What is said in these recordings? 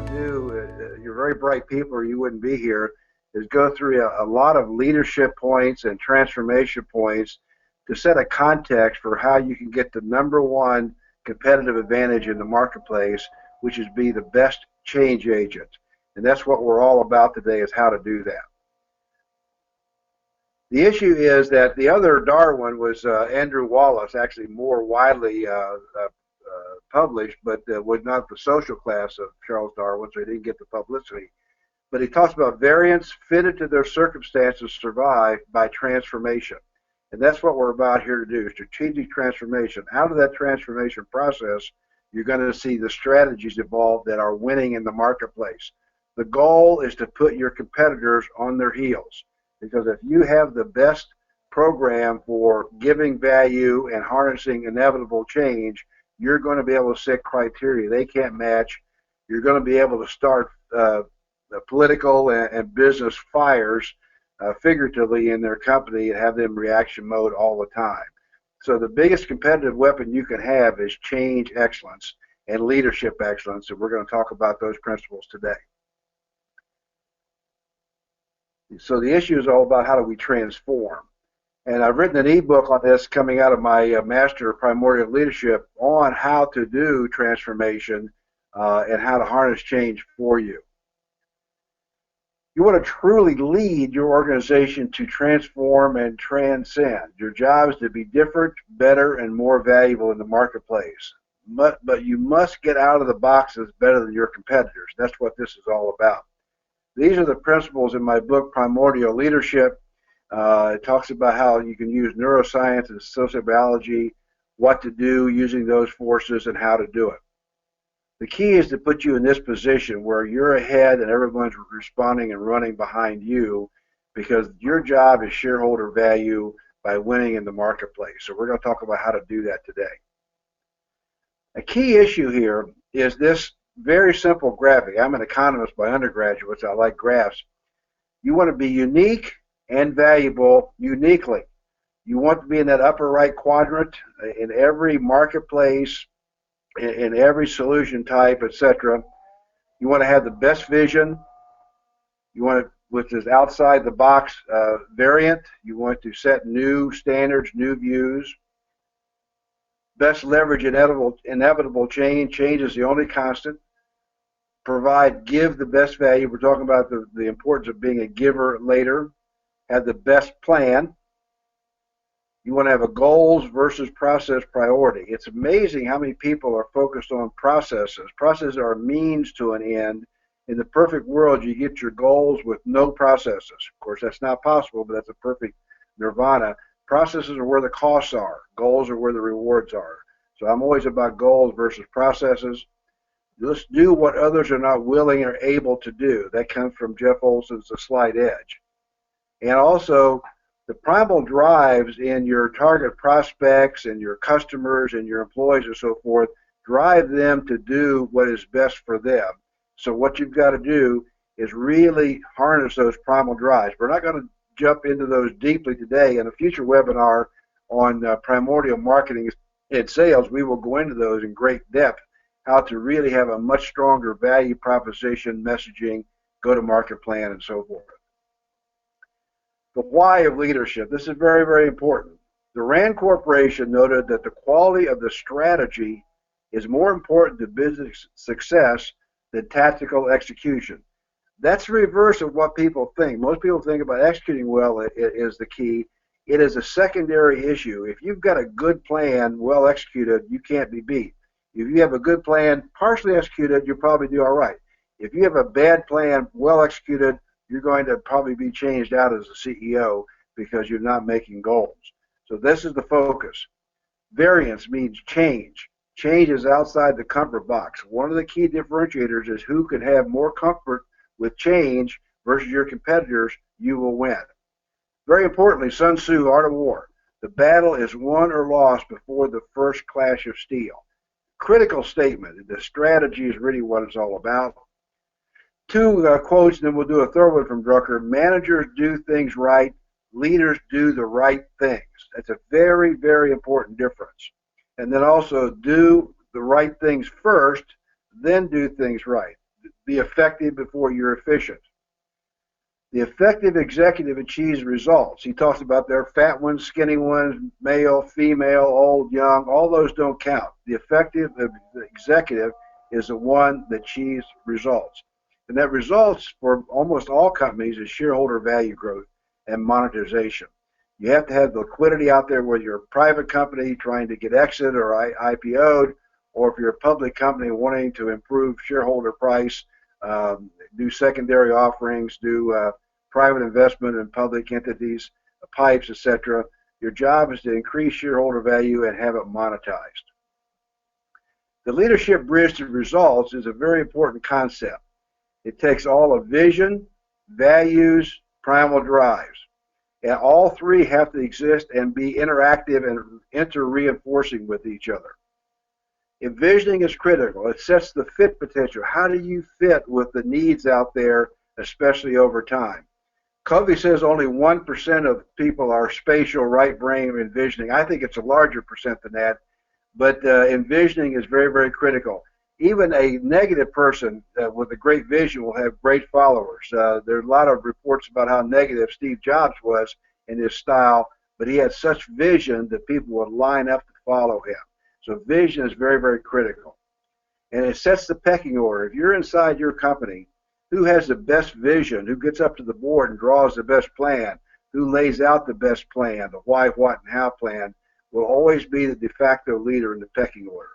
want to do, you're very bright people or you wouldn't be here, is go through a lot of leadership points and transformation points to set a context for how you can get the #1 competitive advantage in the marketplace, which is be the best change agent. And that's what we're all about today, is how to do that. The issue is that the other Darwin was Andrew Wallace, actually more widely published, but was not the social class of Charles Darwin, so he didn't get the publicity. But he talks about variants fitted to their circumstances survive by transformation. And that's what we're about here to do, strategic transformation. Out of that transformation process, you're going to see the strategies evolve that are winning in the marketplace. The goal is to put your competitors on their heels, because if you have the best program for giving value and harnessing inevitable change, you're going to be able to set criteria they can't match. You're going to be able to start political and business fires figuratively in their company and have them reaction mode all the time. So the biggest competitive weapon you can have is change excellence and leadership excellence, and we're going to talk about those principles today. So the issue is all about how do we transform. And I've written an ebook on this coming out of my Master of Primordial Leadership on how to do transformation and how to harness change for you. You want to truly lead your organization to transform and transcend. Your job is to be different, better, and more valuable in the marketplace. But you must get out of the boxes better than your competitors. That's what this is all about. These are the principles in my book, Primordial Leadership. It talks about how you can use neuroscience and sociobiology, what to do using those forces, and how to do it. The key is to put you in this position where you're ahead and everyone's responding and running behind you, because your job is shareholder value by winning in the marketplace. So we're going to talk about how to do that today. A key issue here is this very simple graphic. I'm an economist by undergraduate, so I like graphs. You want to be unique and valuable uniquely. You want to be in that upper right quadrant in every marketplace, in every solution type, etc. You want to have the best vision. You want to, which is outside the box variant. You want to set new standards, new views. Best leverage inevitable change. Change is the only constant. Give the best value. We're talking about the importance of being a giver later. Have the best plan. You want to have a goals versus process priority. It's amazing how many people are focused on processes. Processes are a means to an end. In the perfect world, you get your goals with no processes. Of course, that's not possible, but that's a perfect nirvana. Processes are where the costs are. Goals are where the rewards are. So I'm always about goals versus processes. Let's do what others are not willing or able to do. That comes from Jeff Olson's The Slight Edge. And also, the primal drives in your target prospects and your customers and your employees and so forth, drive them to do what is best for them. So what you've got to do is really harness those primal drives. We're not going to jump into those deeply today. In a future webinar on primordial marketing and sales, we will go into those in great depth, how to really have a much stronger value proposition, messaging, go-to-market plan, and so forth. The why of leadership. This is very, very important. The Rand Corporation noted that the quality of the strategy is more important to business success than tactical execution. That's the reverse of what people think. Most people think about executing well is the key. It is a secondary issue. If you've got a good plan, well executed, you can't be beat. If you have a good plan, partially executed, you'll probably do all right. If you have a bad plan, well executed, you're going to probably be changed out as a CEO because you're not making goals. So this is the focus. Variance means change. Change is outside the comfort box. One of the key differentiators is who can have more comfort with change versus your competitors. You will win. Very importantly, Sun Tzu, Art of War. The battle is won or lost before the first clash of steel. Critical statement. The strategy is really what it's all about. Two quotes, and then we'll do a third one from Drucker. Managers do things right. Leaders do the right things. That's a very, very important difference. And then also do the right things first, then do things right. be effective before you're efficient. The effective executive achieves results. He talks about their fat ones, skinny ones, male, female, old, young. All those don't count. The effective executive is the one that achieves results. And that results for almost all companies is shareholder value growth and monetization. You have to have the liquidity out there, whether you're a private company trying to get exit or IPO'd, or if you're a public company wanting to improve shareholder price, do secondary offerings, do private investment in public entities, pipes, etc. Your job is to increase shareholder value and have it monetized. The leadership bridge to results is a very important concept. It takes all of vision, values, primal drives. And all three have to exist and be interactive and inter-reinforcing with each other. Envisioning is critical. It sets the fit potential. How do you fit with the needs out there, especially over time? Covey says only 1% of people are spatial, right brain envisioning. I think it's a larger percent than that, but envisioning is very, very critical. Even a negative person with a great vision will have great followers. There are a lot of reports about how negative Steve Jobs was in his style, but he had such vision that people would line up to follow him. So vision is very, very critical. And it sets the pecking order. If you're inside your company, who has the best vision, who gets up to the board and draws the best plan, who lays out the best plan, the why, what, and how plan, will always be the de facto leader in the pecking order.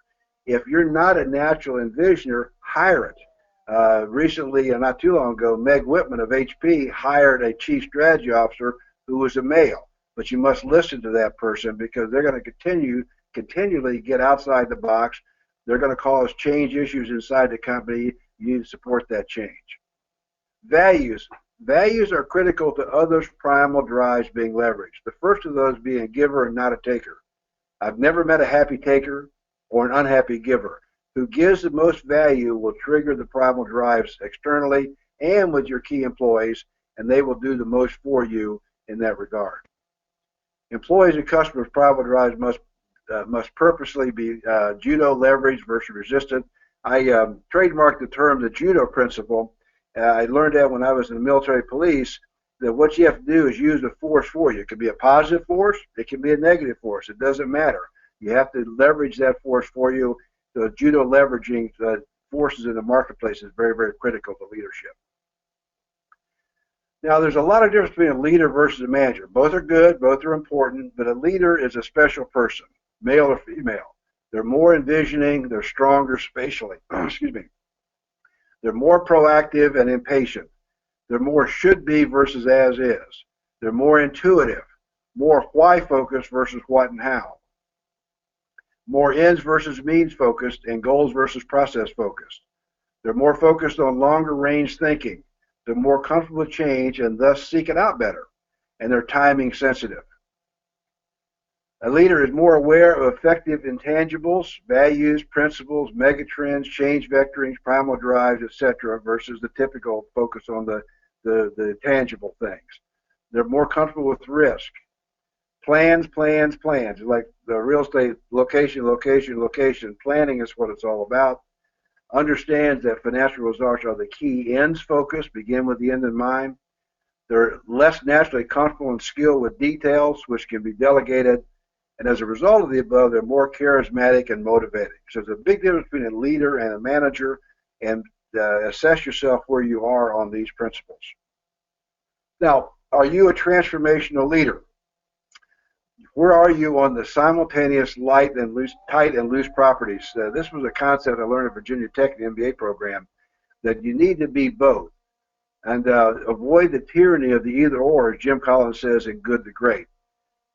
If you're not a natural envisioner, hire it. Recently, not too long ago, Meg Whitman of HP hired a chief strategy officer who was a male. But you must listen to that person because they're going to continually get outside the box. They're going to cause change issues inside the company. You need to support that change. Values. Values are critical to others' primal drives being leveraged. The first of those being a giver and not a taker. I've never met a happy taker or an unhappy giver. Who gives the most value will trigger the primal drives externally and with your key employees, and they will do the most for you in that regard. Employees and customers' primal drives must purposely be judo leverage versus resistant. I trademarked the term the judo principle. I learned that when I was in the military police, that what you have to do is use a force for you. It can be a positive force, it can be a negative force. It doesn't matter. You have to leverage that force for you. The judo leveraging forces in the marketplace is very, very critical to leadership. Now, there's a lot of difference between a leader versus a manager. Both are good, both are important, but a leader is a special person, male or female. They're more envisioning, they're stronger spatially. Excuse me. They're more proactive and impatient. They're more should be versus as is. They're more intuitive, more why focused versus what and how. More ends versus means focused and goals versus process focused. They're more focused on longer range thinking. They're more comfortable with change and thus seek it out better. And they're timing sensitive. A leader is more aware of effective intangibles, values, principles, megatrends, change vectorings, primal drives, etc., versus the typical focus on the tangible things. They're more comfortable with risk. Plans, plans, plans. Like the real estate, location, location, location. Planning is what it's all about. Understands that financial results are the key ends focus, begin with the end in mind. They're less naturally comfortable and skilled with details, which can be delegated. And as a result of the above, they're more charismatic and motivating. So there's a big difference between a leader and a manager, and assess yourself where you are on these principles. Now, are you a transformational leader? Where are you on the simultaneous tight and loose properties? This was a concept I learned at Virginia Tech, the MBA program, that you need to be both. And avoid the tyranny of the either or, as Jim Collins says in Good to Great.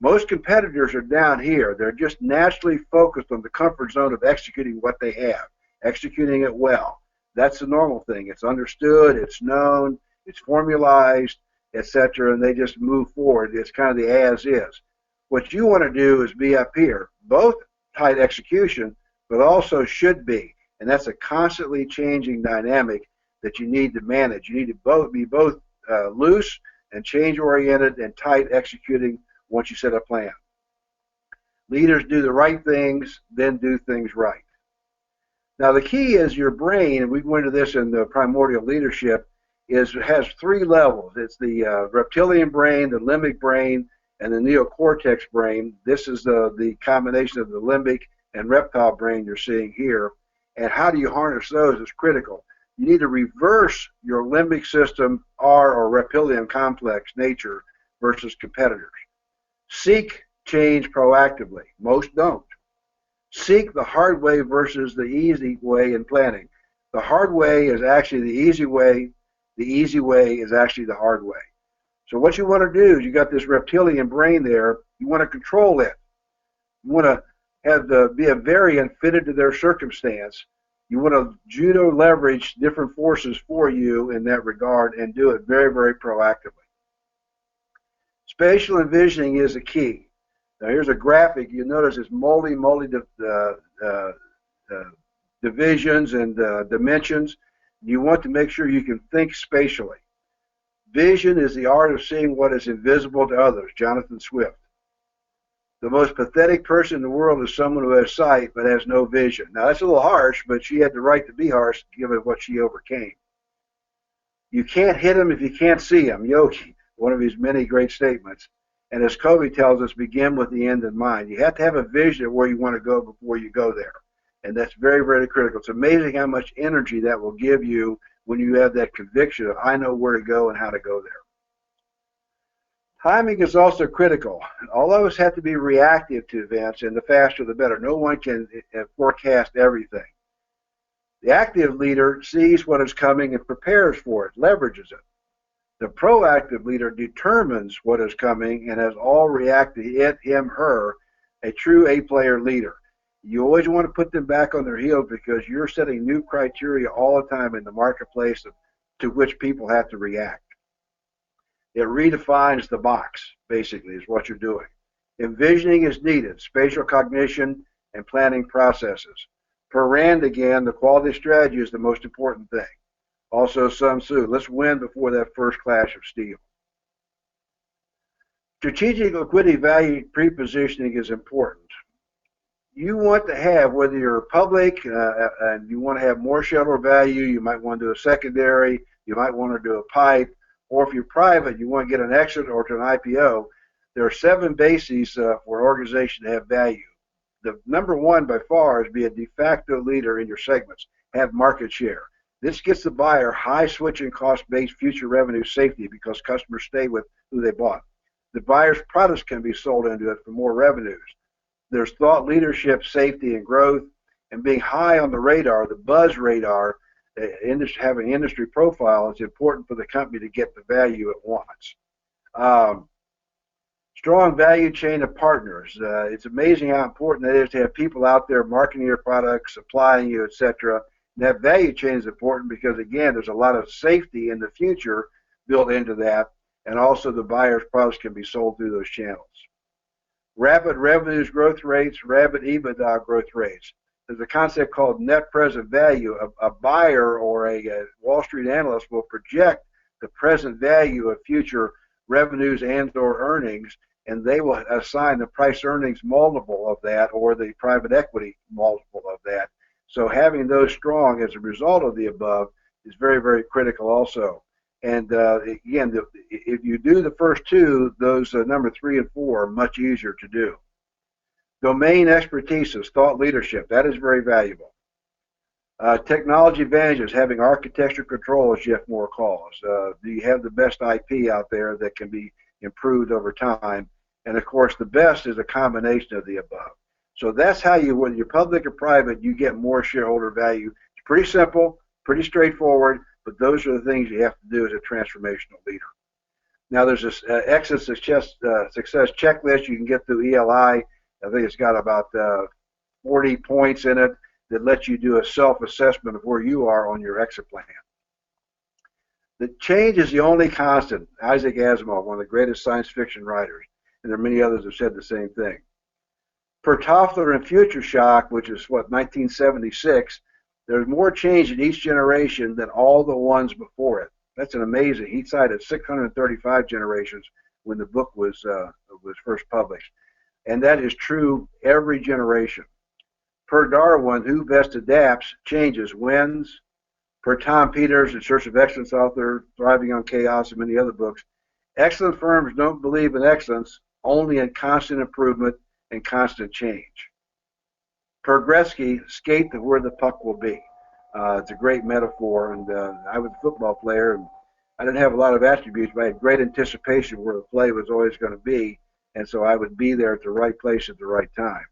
Most competitors are down here. They're just naturally focused on the comfort zone of executing what they have, executing it well. That's the normal thing. It's understood, it's known, it's formalized, etc., and they just move forward. It's kind of the as is. What you want to do is be up here, both tight execution, but also should be. And that's a constantly changing dynamic that you need to manage. You need to be both loose and change-oriented and tight executing once you set a plan. Leaders do the right things, then do things right. Now, the key is your brain, and we go into this in the primordial leadership, has three levels. It's the reptilian brain, the limbic brain, and the neocortex brain. This is the combination of the limbic and reptile brain you're seeing here. And how do you harness those is critical. You need to reverse your limbic system, R or reptilian complex nature versus competitors. Seek change proactively. Most don't. Seek the hard way versus the easy way in planning. The hard way is actually the easy way. The easy way is actually the hard way. So what you want to do is you got this reptilian brain there. You want to control it. You want to be a variant fitted to their circumstance. You want to judo leverage different forces for you in that regard and do it very, very proactively. Spatial envisioning is the key. Now here's a graphic. You notice it's divisions and dimensions. You want to make sure you can think spatially. Vision is the art of seeing what is invisible to others, Jonathan Swift. The most pathetic person in the world is someone who has sight but has no vision. Now that's a little harsh, but she had the right to be harsh given what she overcame. You can't hit him if you can't see him, Yogi, one of his many great statements. And as Covey tells us, begin with the end in mind. You have to have a vision of where you want to go before you go there. And that's very, very critical. It's amazing how much energy that will give you when you have that conviction of, I know where to go and how to go there. Timing is also critical. All of us have to be reactive to events, and the faster the better. No one can forecast everything. The active leader sees what is coming and prepares for it, leverages it. The proactive leader determines what is coming and has all react to it, him, her, a true A-player leader. You always want to put them back on their heels because you're setting new criteria all the time in the marketplace to which people have to react. It redefines the box, basically, is what you're doing. Envisioning is needed, spatial cognition and planning processes. Per Rand again, the quality strategy is the most important thing. Also Sun Tzu, let's win before that first clash of steel. Strategic liquidity value prepositioning is important. You want to have, whether you're public and you want to have more shareholder value, you might want to do a secondary, you might want to do a PIPE, or if you're private, you want to get an exit or to an IPO. There are 7 bases for an organization to have value. The number one by far is be a de facto leader in your segments, have market share. This gets the buyer high switching cost-based future revenue safety because customers stay with who they bought. The buyer's products can be sold into it for more revenues. There's thought leadership, safety, and growth, and being high on the radar, the buzz radar, having industry profile is important for the company to get the value it wants. Strong value chain of partners. It's amazing how important it is to have people out there marketing your products, supplying you, etc. And that value chain is important because, again, there's a lot of safety in the future built into that, and also the buyer's products can be sold through those channels. Rapid revenues growth rates, rapid EBITDA growth rates. There's a concept called net present value. A buyer or a Wall Street analyst will project the present value of future revenues and or earnings, and they will assign the price earnings multiple of that or the private equity multiple of that. So having those strong as a result of the above is very, very critical also. And again, if you do the first two, those number 3 and 4 are much easier to do. Domain expertise is thought leadership. That is very valuable. Technology advantages, having architecture control, as Jeff Moore calls. Do you have the best IP out there that can be improved over time? And of course, the best is a combination of the above. So that's how you, whether you're public or private, you get more shareholder value. It's pretty simple, pretty straightforward, but those are the things you have to do as a transformational leader. Now, there's this exit success checklist you can get through ELI. I think it's got about 40 points in it that lets you do a self-assessment of where you are on your exit plan. The change is the only constant. Isaac Asimov, one of the greatest science fiction writers, and there are many others who have said the same thing. Per Toffler in Future Shock, which is, 1976, there's more change in each generation than all the ones before it. That's an amazing. He cited 635 generations when the book was first published. And that is true every generation. Per Darwin, who best adapts, changes, wins. Per Tom Peters, In Search of Excellence author, Thriving on Chaos, and many other books, excellent firms don't believe in excellence, only in constant improvement and constant change. Per Gretzky, skate to where the puck will be. It's a great metaphor, and I was a football player, and I didn't have a lot of attributes, but I had great anticipation where the play was always going to be, and so I would be there at the right place at the right time.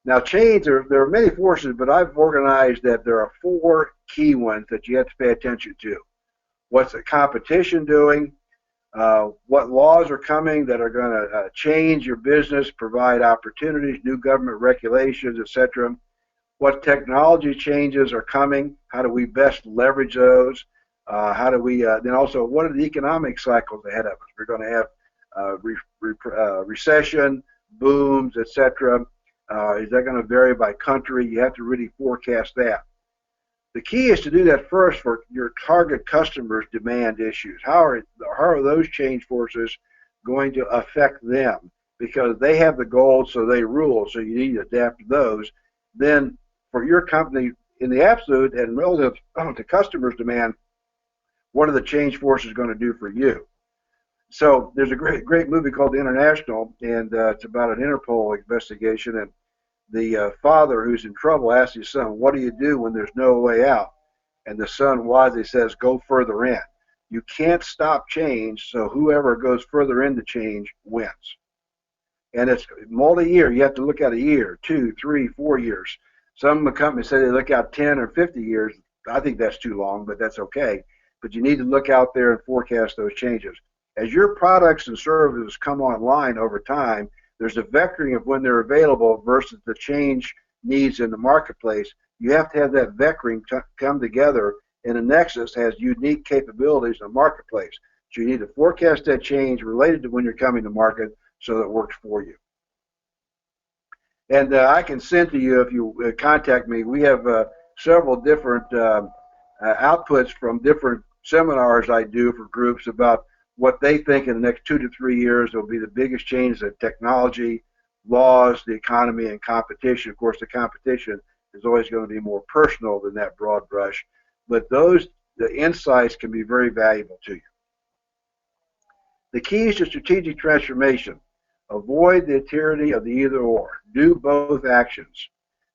Now, change, there are many forces, but I've organized that there are 4 key ones that you have to pay attention to. What's the competition doing? What laws are coming that are going to change your business, provide opportunities, new government regulations, etc. What technology changes are coming? How do we best leverage those? How do we, then also, what are the economic cycles ahead of us? We're going to have recession, booms, etc. Is that going to vary by country? You have to really forecast that. The key is to do that first for your target customers' demand issues. How are those change forces going to affect them? Because they have the goals, so they rule, so you need to adapt to those. Then for your company, in the absolute and relative to customers' demand, what are the change forces going to do for you? So there's a great movie called The International, and it's about an Interpol investigation, and the father who's in trouble asks his son, what do you do when there's no way out? And the son wisely says, go further in. You can't stop change, so whoever goes further into change wins. And it's multi-year. You have to look at a year, 2, 3, 4 years. Some companies say they look out 10 or 50 years. I think that's too long, but that's okay. But you need to look out there and forecast those changes. As your products and services come online over time, there's a vectoring of when they're available versus the change needs in the marketplace. You have to have that vectoring come together in a nexus that has unique capabilities in the marketplace. So you need to forecast that change related to when you're coming to market so that it works for you. And I can send to you, if you contact me, we have several different outputs from different seminars I do for groups about what they think in the next 2 to 3 years will be the biggest changes in technology, laws, the economy, and competition. Of course, the competition is always going to be more personal than that broad brush, but the insights can be very valuable to you. The keys to strategic transformation: avoid the tyranny of the either or. Do both actions.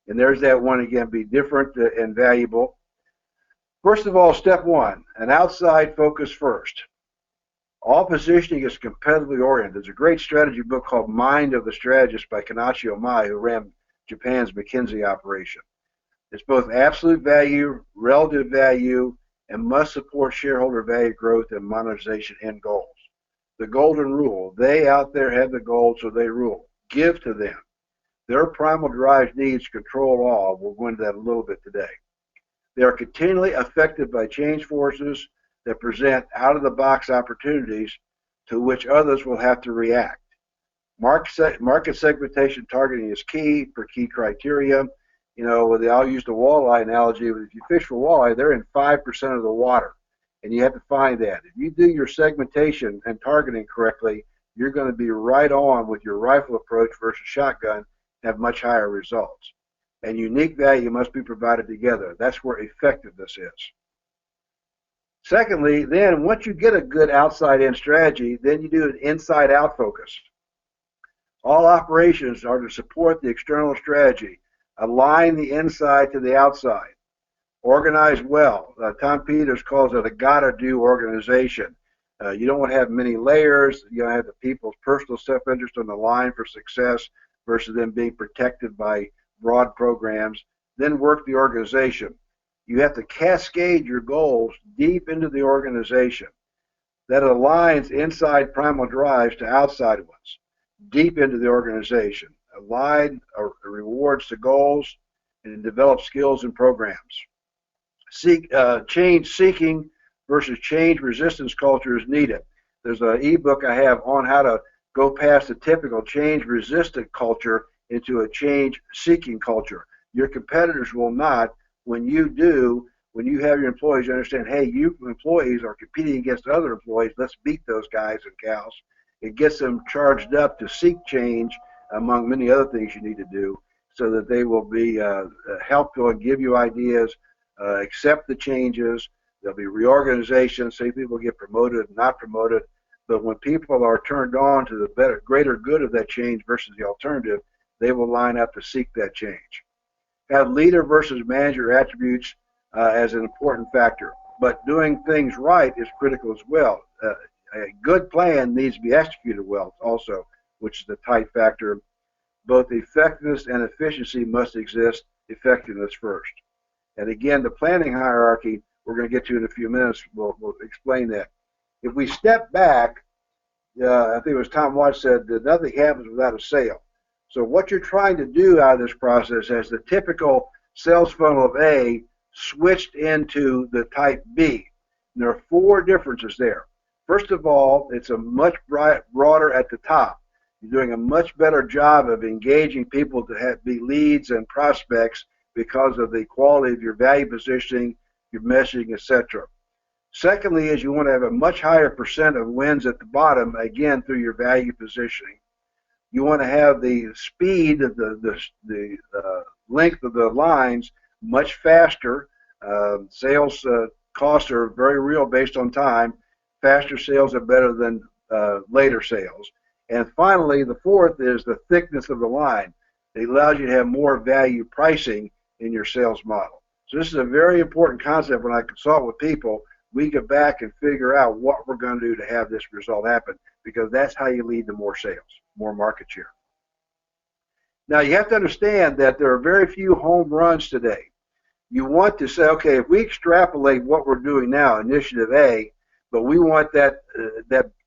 And there's that one again, be different and valuable. First of all, step 1, an outside focus first. All positioning is competitively oriented. There's a great strategy book called Mind of the Strategist by Kenichi Omai, who ran Japan's McKinsey operation. It's both absolute value, relative value, and must support shareholder value growth and monetization end goals. The golden rule: they out there have the goals, so they rule. Give to them. Their primal drive needs control all. We'll go into that a little bit today. They are continually affected by change forces that present out-of-the-box opportunities to which others will have to react. Market segmentation targeting is key for key criteria. You know, I'll use the walleye analogy. If you fish for walleye, they're in 5% of the water, and you have to find that. If you do your segmentation and targeting correctly, you're going to be right on with your rifle approach versus shotgun, have much higher results. And unique value must be provided together. That's where effectiveness is. Secondly, then once you get a good outside-in strategy, then you do an inside-out focus. All operations are to support the external strategy. Align the inside to the outside. Organize well. Tom Peters calls it a gotta-do organization. You don't want to have many layers. You don't have the people's personal self-interest on the line for success versus them being protected by broad programs. Then work the organization. You have to cascade your goals deep into the organization. That aligns inside primal drives to outside ones, deep into the organization. Align rewards to goals and develop skills and programs. Change seeking versus change resistance culture is needed. There's an ebook I have on how to go past the typical change resistant culture into a change seeking culture. Your competitors will not. When you do, when you have your employees understand, hey, you employees are competing against other employees, let's beat those guys and gals. It gets them charged up to seek change, among many other things you need to do. so that they will be helpful and give you ideas, accept the changes. There'll be reorganization, say people get promoted, not promoted. But when people are turned on to the greater good of that change versus the alternative, they will line up to seek that change. Have leader versus manager attributes as an important factor, but doing things right is critical as well. A good plan needs to be executed well also, which is the tight factor. Both effectiveness and efficiency must exist, effectiveness first. And again, the planning hierarchy, we're going to get to in a few minutes, we'll explain that. If we step back, I think it was Tom Watts said that nothing happens without a sale. So what you're trying to do out of this process has the typical sales funnel of A switched into the type B. And there are 4 differences there. First of all, it's a much broader at the top. You're doing a much better job of engaging people to be leads and prospects because of the quality of your value positioning, your messaging, etc. Secondly, is you want to have a much higher percent of wins at the bottom, again, through your value positioning. You want to have the speed of the length of the lines much faster. Sales costs are very real based on time. Faster sales are better than later sales. And finally, the 4th is the thickness of the line. It allows you to have more value pricing in your sales model. So this is a very important concept. When I consult with people, we go back and figure out what we're going to do to have this result happen, because that's how you lead to more sales, more market share. Now, you have to understand that there are very few home runs today. You want to say, okay, if we extrapolate what we're doing now, initiative A, but we want that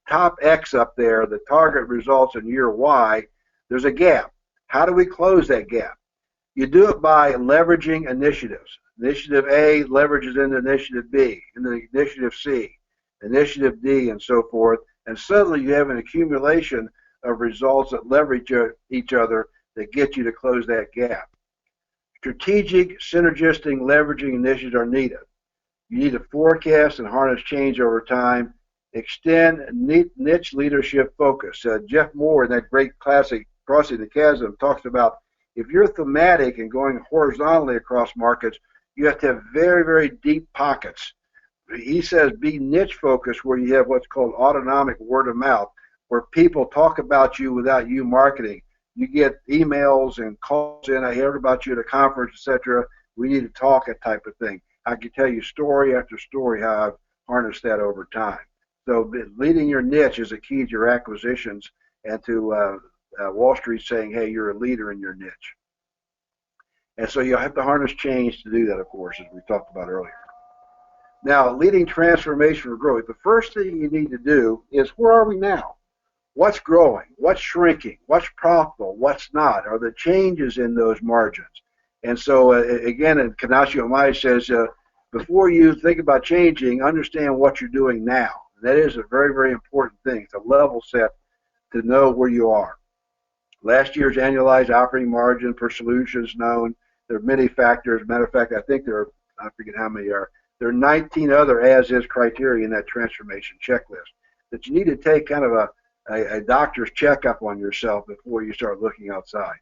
top X up there, the target results in year Y, there's a gap. How do we close that gap? You do it by leveraging initiatives. Initiative A leverages into Initiative B, into Initiative C, Initiative D, and so forth. And suddenly you have an accumulation of results that leverage each other that get you to close that gap. Strategic, synergistic, leveraging initiatives are needed. You need to forecast and harness change over time. Extend niche leadership focus. Jeff Moore, in that great classic Crossing the Chasm, talks about if you're thematic and going horizontally across markets, you have to have very, very deep pockets. He says be niche focused, where you have what's called autonomic word of mouth, where people talk about you without you marketing. You get emails and calls in, I heard about you at a conference, etc. We need to talk, that type of thing. I can tell you story after story how I've harnessed that over time. So leading your niche is a key to your acquisitions and to Wall Street saying, hey, you're a leader in your niche. And so you'll have to harness change to do that, of course, as we talked about earlier. Now, leading transformation or growth, the first thing you need to do is, where are we now? What's growing? What's shrinking? What's profitable? What's not? Are there changes in those margins? And so, again, and Kanashio Mai says, before you think about changing, understand what you're doing now. That is a very, very important thing. It's a level set to know where you are. Last year's annualized operating margin per solution is known. There are many factors. Matter of fact, I think there are, I forget how many are. There are 19 other as-is criteria in that transformation checklist that you need to take kind of a doctor's checkup on yourself before you start looking outside.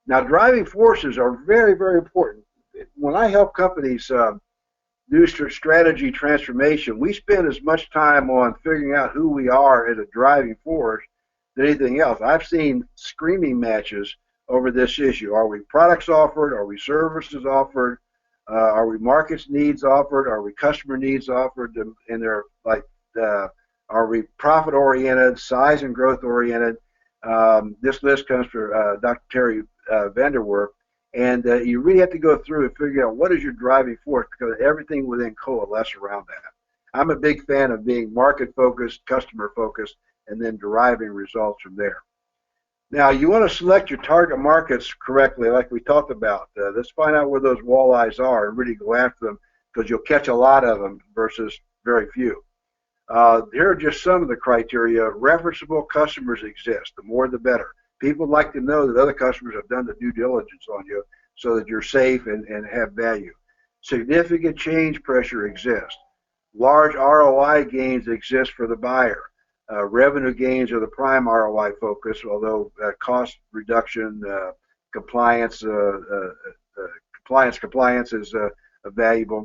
Now, driving forces are very, very important. When I help companies do strategy transformation, we spend as much time on figuring out who we are as a driving force than anything else. I've seen screaming matches over this issue. Are we products offered? Are we services offered? Are we markets needs offered? Are we customer needs offered? And they're like, are we profit oriented, size and growth oriented? This list comes from Dr. Terry Vanderwerf, and you really have to go through and figure out what is your driving force, because everything within coalesce around that. I'm a big fan of being market focused, customer focused, and then deriving results from there. Now, you want to select your target markets correctly, like we talked about. Let's find out where those walleyes are and really go after them, because you'll catch a lot of them versus very few. Here are just some of the criteria. Referenceable customers exist. The more, the better. People like to know that other customers have done the due diligence on you so that you're safe and have value. Significant change pressure exists. Large ROI gains exist for the buyer. Revenue gains are the prime ROI focus, although cost reduction, compliance. Compliance is valuable.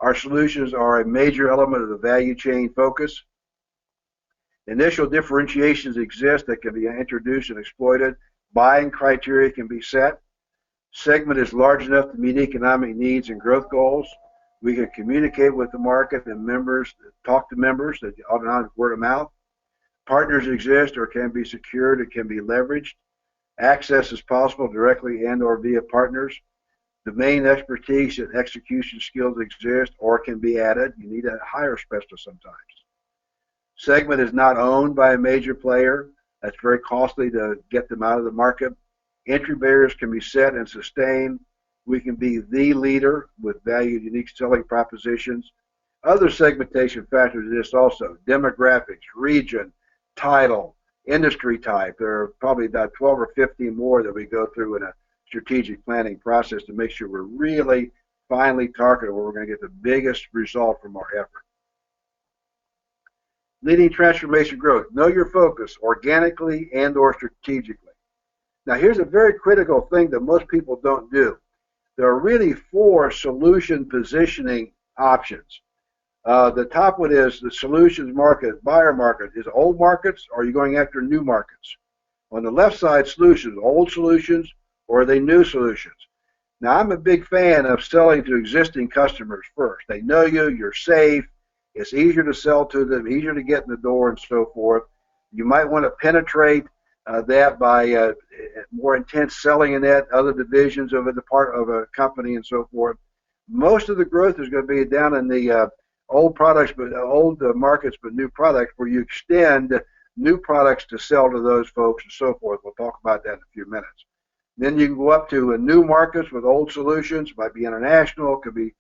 Our solutions are a major element of the value chain focus. Initial differentiations exist that can be introduced and exploited. Buying criteria can be set. Segment is large enough to meet economic needs and growth goals. We can communicate with the market and members, talk to members, that word of mouth. Partners exist or can be secured, it can be leveraged. Access is possible directly and or via partners. Domain expertise and execution skills exist or can be added. You need to hire specialists sometimes. Segment is not owned by a major player. That's very costly to get them out of the market. Entry barriers can be set and sustained. We can be the leader with valued, unique selling propositions. Other segmentation factors exist also. Demographics, region, title, industry type. There are probably about 12 or 15 more that we go through in a strategic planning process to make sure we're really finally targeted where we're going to get the biggest result from our effort. Leading transformation growth. Know your focus organically and or strategically. Now here's a very critical thing that most people don't do. There are really 4 solution positioning options. The top one is the solutions market, buyer market. Is old markets or are you going after new markets? On the left side, solutions, old solutions or are they new solutions? Now I'm a big fan of selling to existing customers first. They know you, you're safe, it's easier to sell to them, easier to get in the door and so forth. You might want to penetrate that by more intense selling in that, other divisions of a company and so forth. Most of the growth is going to be down in the old products, but old markets, but new products, where you extend new products to sell to those folks and so forth. We'll talk about that in a few minutes. Then you can go up to new markets with old solutions. Might be international, could be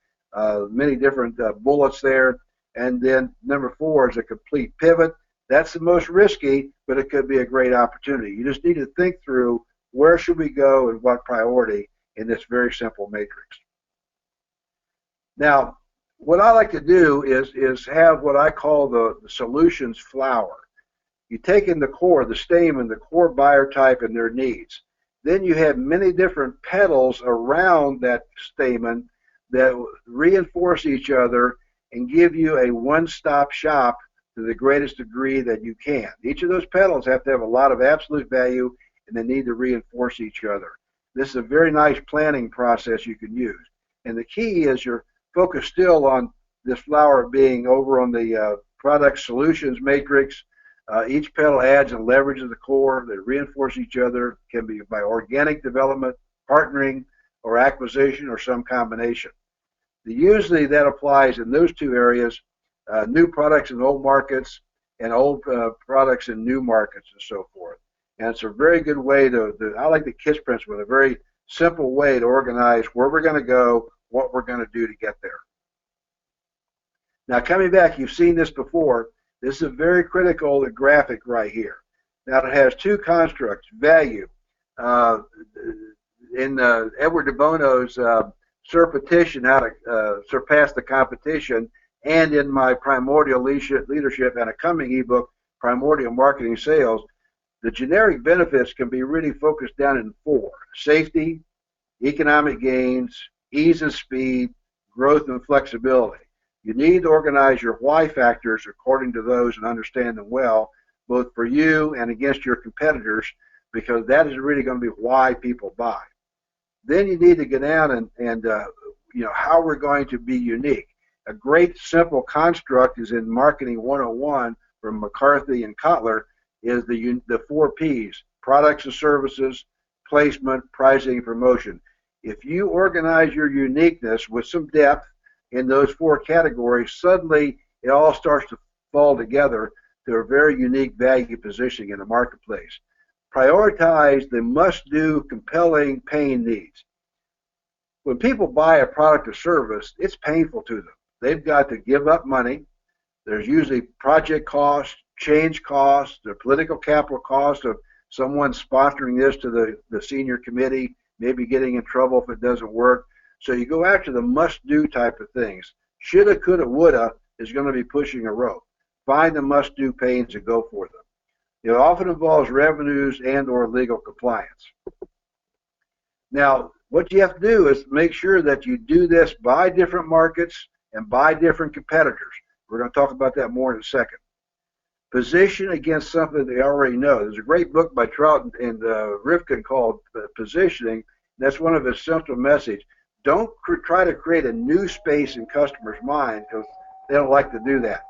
many different bullets there. And then number 4 is a complete pivot. That's the most risky, but it could be a great opportunity. You just need to think through where should we go and what priority in this very simple matrix. Now, what I like to do is have what I call the solutions flower. You take in the core, the stamen, the core buyer type and their needs. Then you have many different petals around that stamen that reinforce each other and give you a one-stop shop to the greatest degree that you can. Each of those petals have to have a lot of absolute value and they need to reinforce each other. This is a very nice planning process you can use. And the key is you're focused still on this flower being over on the product solutions matrix. Each petal adds and leverages the core. They reinforce each other. Can be by organic development, partnering, or acquisition, or some combination. Usually that applies in those 2 areas, new products in old markets and old products in new markets and so forth. And it's a very good way I like the KISS principle, a very simple way to organize where we're going to go, what we're going to do to get there. Now coming back, you've seen this before. This is a very critical graphic right here. Now it has 2 constructs, value. In Edward de Bono's Petition, how to surpass the competition, and in my primordial leadership and a coming ebook, Primordial Marketing Sales, the generic benefits can be really focused down in 4: safety, economic gains, ease and speed, growth and flexibility. You need to organize your why factors according to those and understand them well, both for you and against your competitors, because that is really going to be why people buy. Then you need to get down and how we're going to be unique. A great simple construct is in Marketing 101 from McCarthy and Kotler is the 4 Ps: products and services, placement, pricing, and promotion. If you organize your uniqueness with some depth in those 4 categories, suddenly it all starts to fall together to a very unique value positioning in the marketplace. Prioritize the must-do, compelling pain needs. When people buy a product or service, it's painful to them. They've got to give up money. There's usually project costs, change costs, the political capital cost of someone sponsoring this to the senior committee, maybe getting in trouble if it doesn't work. So you go after the must-do type of things. Shoulda, coulda, woulda is going to be pushing a rope. Find the must-do pains and go for them. It often involves revenues and or legal compliance. Now, what you have to do is make sure that you do this by different markets and by different competitors. We're going to talk about that more in a second. Position against something they already know. There's a great book by Trout and Rifkin called Positioning. That's one of his central messages. Don't try to create a new space in customers' mind, because they don't like to do that.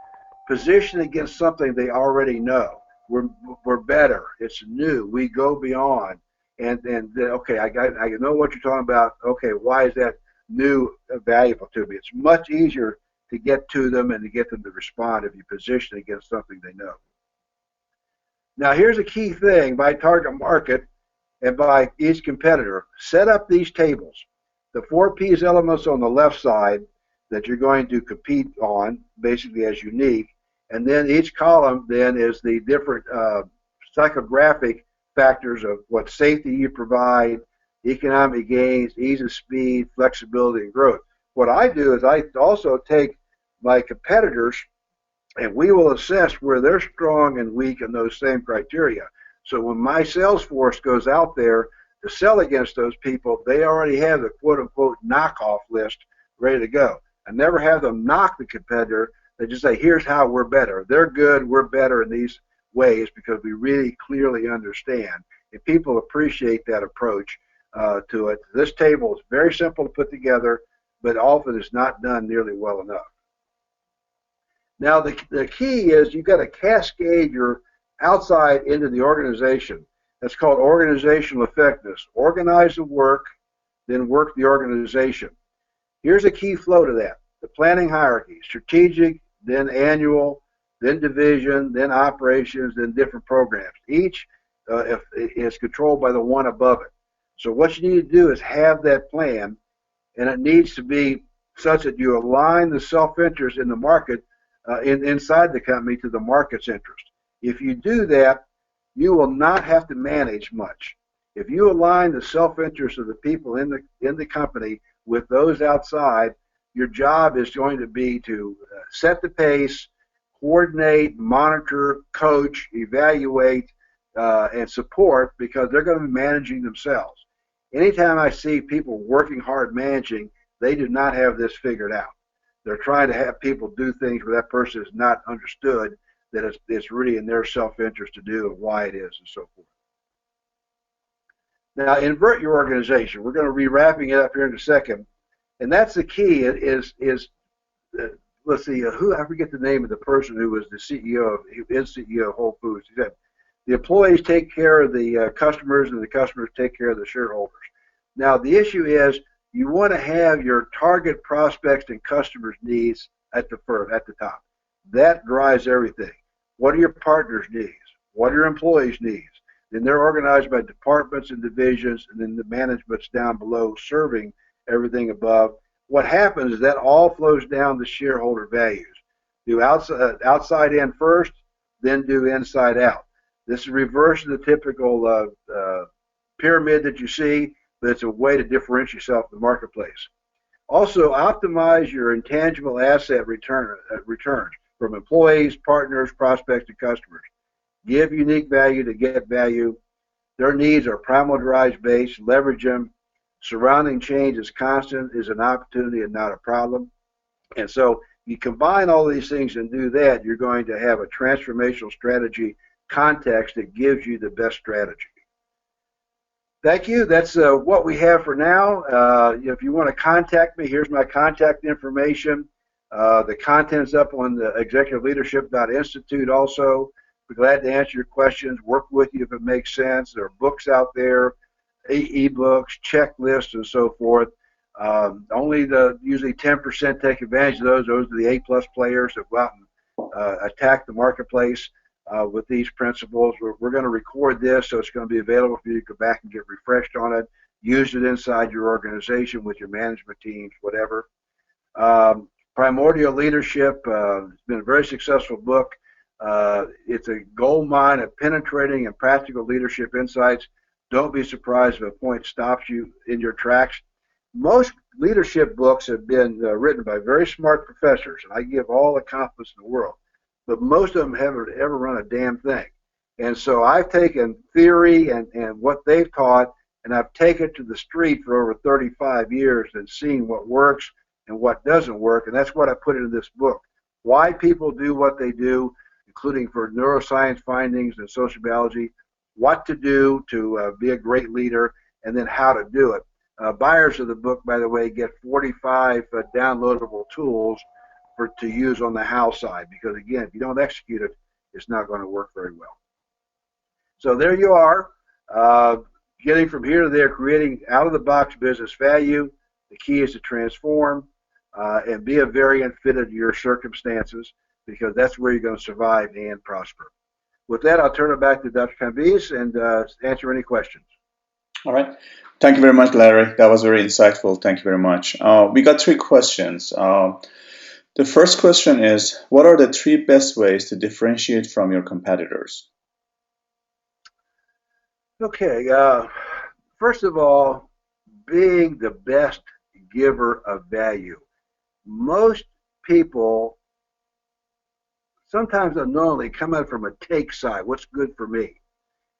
Position against something they already know. We're better. It's new. We go beyond. And okay, I know what you're talking about. Okay, why is that new valuable to me? It's much easier to get to them and to get them to respond if you position against something they know. Now, here's a key thing: by target market and by each competitor, set up these tables. The 4 P's elements on the left side that you're going to compete on, basically as unique, and then each column then is the different psychographic factors of what safety you provide, economic gains, ease of speed, flexibility, and growth. What I do is I also take my competitors and we will assess where they're strong and weak in those same criteria. So when my sales force goes out there to sell against those people, they already have the quote-unquote knockoff list ready to go. I never have them knock the competitor. They just say, here's how we're better. They're good, we're better in these ways, because we really clearly understand. And people appreciate that approach to it. This table is very simple to put together, but often it's not done nearly well enough. Now, the key is you've got to cascade your outside into the organization. That's called organizational effectiveness. Organize the work, then work the organization. Here's a key flow to that. The planning hierarchy: strategic, then annual, then division, then operations, then different programs. Each is controlled by the one above it. So what you need to do is have that plan, and it needs to be such that you align the self-interest in the market inside the company to the market's interest. If you do that, you will not have to manage much. If you align the self-interest of the people in the company with those outside, your job is going to be to set the pace, coordinate, monitor, coach, evaluate, and support, because they're going to be managing themselves. Anytime I see people working hard managing, they do not have this figured out. They're trying to have people do things where that person is not understood that it's really in their self-interest to do and why it is, and so forth. Now, invert your organization. We're going to be wrapping it up here in a second, and that's the key. Let's see, I forget the name of the person who was the CEO of Whole Foods. He said, the employees take care of the customers, and the customers take care of the shareholders. Now, the issue is you want to have your target prospects and customers' needs at the top. That drives everything. What are your partners' needs? What are your employees' needs? Then they're organized by departments and divisions, and then the management's down below serving everything above. What happens is that all flows down to shareholder values. Do outside in first, then do inside out. This is reverse of the typical pyramid that you see, but it's a way to differentiate yourself in the marketplace. Also, optimize your intangible asset returns from employees, partners, prospects, and customers. Give unique value to get value. Their needs are primal drives based. Leverage them. Surrounding change is constant, is an opportunity and not a problem. And so you combine all these things and do that, you're going to have a transformational strategy context that gives you the best strategy. Thank you. That's what we have for now. If you want to contact me, here's my contact information. The content's up on the executiveleadership.institute also. We're glad to answer your questions, work with you if it makes sense. There are books out there, e-books, checklists, and so forth. Only usually 10% take advantage of those. Those are the A-plus players that go out and attack the marketplace with these principles. We're going to record this, so it's going to be available for you to go back and get refreshed on it. Use it inside your organization with your management teams, whatever. Primordial Leadership has been a very successful book. It's a gold mine of penetrating and practical leadership insights. Don't be surprised if a point stops you in your tracks. Most leadership books have been written by very smart professors, and I give all the confidence in the world, but most of them haven't ever run a damn thing. And so I've taken theory and what they've taught, and I've taken it to the street for over 35 years and seen what works and what doesn't work, and that's what I put into this book. Why people do what they do, including for neuroscience findings and social biology, what to do to be a great leader, and then how to do it. Buyers of the book, by the way, get 45 downloadable tools to use on the how side, because again, if you don't execute it, it's not going to work very well. So there you are, getting from here to there, creating out-of-the-box business value. The key is to transform and be a variant fitted to your circumstances, because that's where you're going to survive and prosper. With that, I'll turn it back to Dr. Cambyse and answer any questions. All right. Thank you very much, Larry. That was very insightful. Thank you very much. We got 3 questions. The first question is, what are the 3 best ways to differentiate from your competitors? Okay. First of all, being the best giver of value. Most people sometimes unknowingly come out from a take side. What's good for me?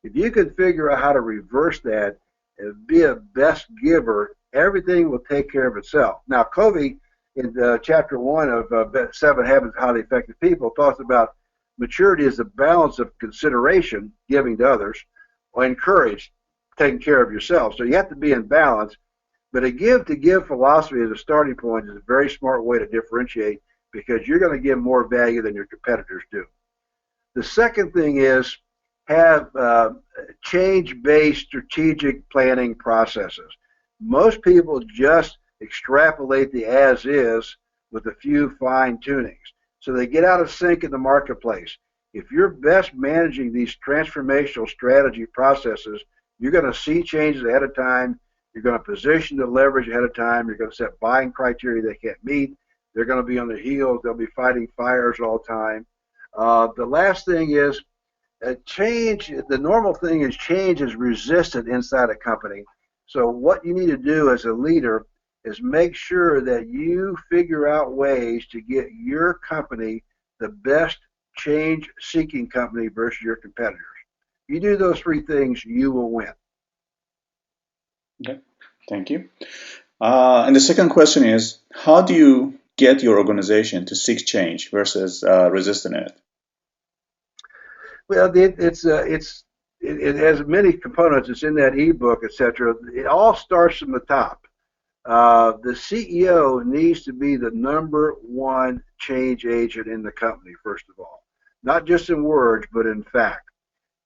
If you can figure out how to reverse that and be a best giver, everything will take care of itself. Now, Covey, in chapter 1 of 7 Habits of Highly Effective People, talks about maturity as a balance of consideration, giving to others, or encourage, taking care of yourself. So you have to be in balance. But a give-to-give philosophy as a starting point is a very smart way to differentiate, because you're going to give more value than your competitors do. The second thing is have change-based strategic planning processes. Most people just extrapolate the as-is with a few fine-tunings. So they get out of sync in the marketplace. If you're best managing these transformational strategy processes, you're going to see changes ahead of time. You're going to position the leverage ahead of time. You're going to set buying criteria they can't meet. They're going to be on their heels. They'll be fighting fires all the time. The last thing is change. The normal thing is change is resistant inside a company. So what you need to do as a leader is make sure that you figure out ways to get your company the best change-seeking company versus your competitors. If you do those 3 things, you will win. Okay, thank you. And the second question is, how do you get your organization to seek change versus resisting it? Well, it has many components. It's in that ebook, etc. It all starts from the top. The CEO needs to be the #1 change agent in the company, first of all, not just in words, but in fact.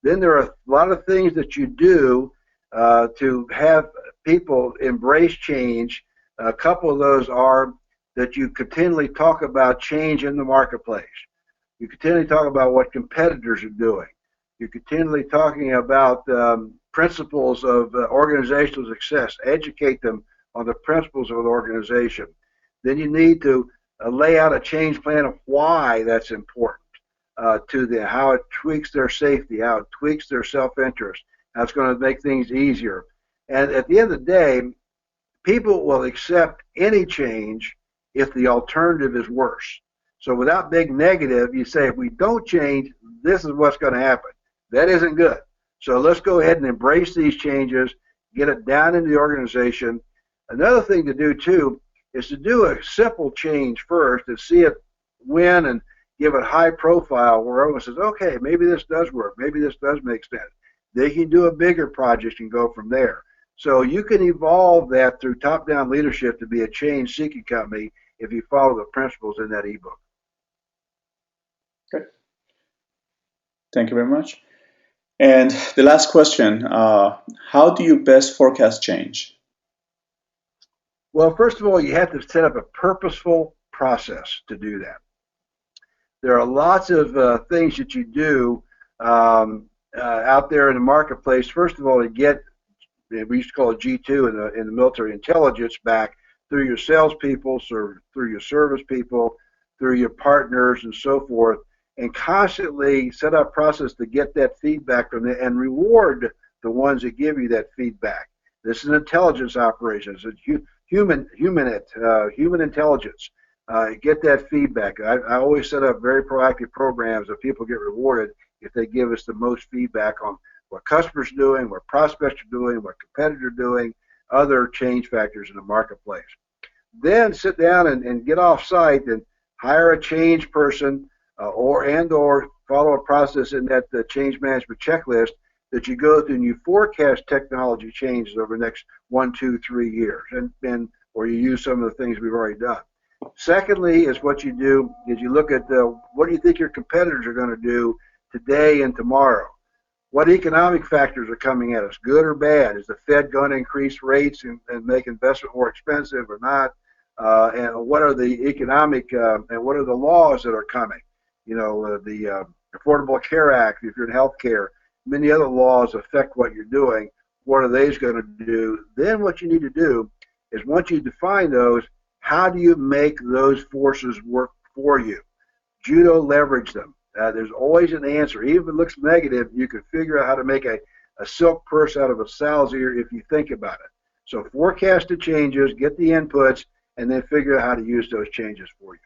Then there are a lot of things that you do to have people embrace change. A couple of those are that you continually talk about change in the marketplace. You continually talk about what competitors are doing. You're continually talking about principles of organizational success. Educate them on the principles of an organization. Then you need to lay out a change plan of why that's important to them, how it tweaks their safety, how it tweaks their self-interest, how it's going to make things easier. And at the end of the day, people will accept any change if the alternative is worse. So without being negative, you say, if we don't change, this is what's going to happen. That isn't good. So let's go ahead and embrace these changes, get it down into the organization. Another thing to do, too, is to do a simple change first and see it win and give it high profile where everyone says, okay, maybe this does work. Maybe this does make sense. They can do a bigger project and go from there. So you can evolve that through top-down leadership to be a change-seeking company if you follow the principles in that ebook. Good. Thank you very much. And the last question, how do you best forecast change? Well, first of all, you have to set up a purposeful process to do that. There are lots of things that you do out there in the marketplace. First of all, to get, we used to call it G2 in the military, intelligence back through your salespeople, through your service people, through your partners, and so forth, and constantly set up process to get that feedback from them and reward the ones that give you that feedback. This is an intelligence operation. It's human intelligence. Get that feedback. I always set up very proactive programs that people get rewarded if they give us the most feedback on what customers are doing, what prospects are doing, what competitors are doing, other change factors in the marketplace. Then sit down and get off site and hire a change person or follow a process in that change management checklist that you go through and you forecast technology changes over the next 1, 2, 3 years, and or you use some of the things we've already done. Secondly, is what you do is you look at what do you think your competitors are going to do today and tomorrow? What economic factors are coming at us, good or bad? Is the Fed going to increase rates and make investment more expensive or not? And what are the economic and what are the laws that are coming? You know, the Affordable Care Act, if you're in healthcare, many other laws affect what you're doing. What are these going to do? Then what you need to do is once you define those, how do you make those forces work for you? Judo leverage them. There's always an answer. Even if it looks negative, you can figure out how to make a silk purse out of a sow's ear if you think about it. So forecast the changes, get the inputs, and then figure out how to use those changes for you.